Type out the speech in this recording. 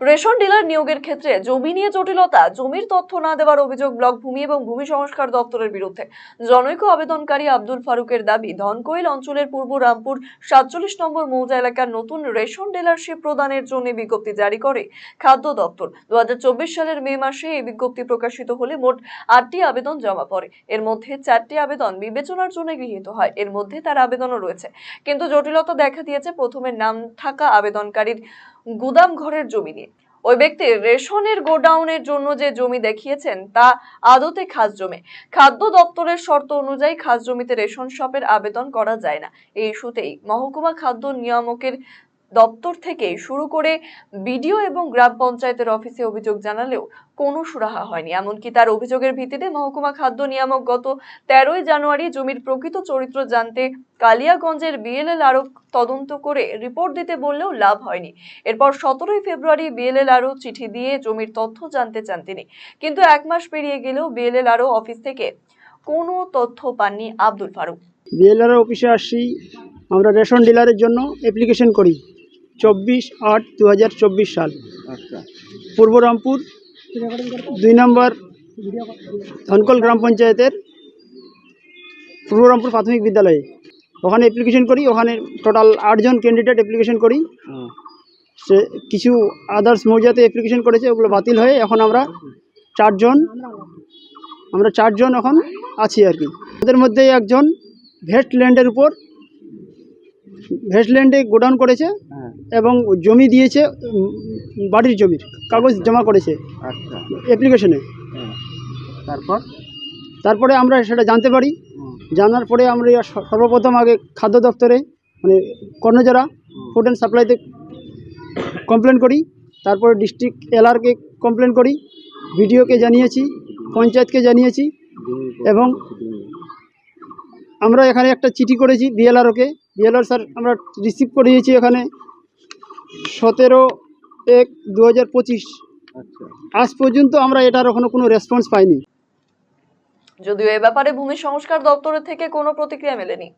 Ration dealer নিয়োগের ক্ষেত্রে জমি নিয়ে জটিলতা, জমির তথ্য না দেওয়ার অভিযোগ ব্লক ভূমি এবং ভূমি সংস্কার দপ্তরের বিরুদ্ধে। জনৈক আবেদনকারী আব্দুল ফারুকের দাবি, ধনকৈল অঞ্চলের পূর্ব রামপুর 47 নম্বর মৌজা এলাকার নতুন রেশন ডিলারশিপ প্রদানের জন্য বিজ্ঞপ্তি জারি করে খাদ্য দপ্তর। 2024 সালের মে মাসে এই বিজ্ঞপ্তি প্রকাশিত হলে মোট 8টি আবেদন জমা পড়ে। এর মধ্যে 4টি আবেদন বিবেচনার জন্য গৃহীত হয়। এর মধ্যে তার আবেদনও রয়েছে, কিন্তু জটিলতা দেখা দিয়েছে প্রথমে নাম থাকা আবেদনকারীর গুদাম ঘরের জমি নিয়ে। ওই ব্যক্তি রেশনের গোডাউনের জন্য যে জমি দেখিয়েছেন তা আদতে খাস জমি। খাদ্য দপ্তরের শর্ত অনুযায়ী খাস জমিতে রেশন শপের আবেদন করা যায় না। এই ইস্যুতেই মহকুমা খাদ্য নিয়ামকের দপ্তর থেকে শুরু করে বিডিও এবং গ্রাম পঞ্চায়েতের অফিসে অভিযোগ জানালেও কোনো সুরাহা হয়নি। এমনকি তার অভিযোগের ভিত্তিতে মহকুমা খাদ্য নিয়ামক গত 13ই জানুয়ারি জমির প্রকৃত চরিত্র জানতে কালিয়াগঞ্জের বিএলএলআরও তদন্ত করে রিপোর্ট দিতে বললেও লাভ হয়নি। এরপর 17ই ফেব্রুয়ারি বিএলএলআরও চিঠি দিয়ে জমির তথ্য জানতে চান তিনি, কিন্তু 1 মাস পেরিয়ে গেলেও বিএলএলআরও অফিস থেকে কোনো তথ্য পাননি আব্দুল ফারুক। বিএলআর অফিসে আসছি, আমরা রেশন ডিলারের জন্য অ্যাপ্লিকেশন করি 24/8/2024 সাল। আচ্ছা, পূর্ব রামপুর 2 নম্বর ধনকল গ্রাম পঞ্চায়েতের পূর্ব রামপুর প্রাথমিক বিদ্যালয়ে ওখানে অ্যাপ্লিকেশন করি। ওখানে টোটাল 8 জন ক্যান্ডিডেট অ্যাপ্লিকেশন করি। সে কিছু আদার্স মৌজাতে অ্যাপ্লিকেশন করেছে, ওগুলো বাতিল হয়ে এখন আমরা 4 জন এখন আছি আর কি। ওদের মধ্যে একজন ভেস্টল্যান্ডের উপর ভেস্টল্যান্ডে গোডাউন করেছে এবং জমি দিয়েছে, বাড়ির জমির কাগজ জমা করেছে আচ্ছা, অ্যাপ্লিকেশনে। তারপরে আমরা সেটা জানতে পারি। জানার পরে আমরা সর্বপ্রথম আগে খাদ্য দপ্তরে মানে কর্ণজোড়া ফুড অ্যান্ড সাপ্লাইতে কমপ্লেন করি। তারপরে ডিস্ট্রিক্ট এলআরকে কমপ্লেন করি, বিডিওকে জানিয়েছি, পঞ্চায়েতকে জানিয়েছি এবং আমরা এখানে একটা চিঠি করেছি বিএলআরওকে। বিএলআর স্যার আমরা রিসিভ করিয়েছি এখানে 17/1/2025। আচ্ছা, আজ পর্যন্ত আমরা এটার এখনো কোনো রেসপন্স পাইনি। যদিও এ ব্যাপারে ভূমি সংস্কার দপ্তরের থেকে কোনো প্রতিক্রিয়া মেলেনি।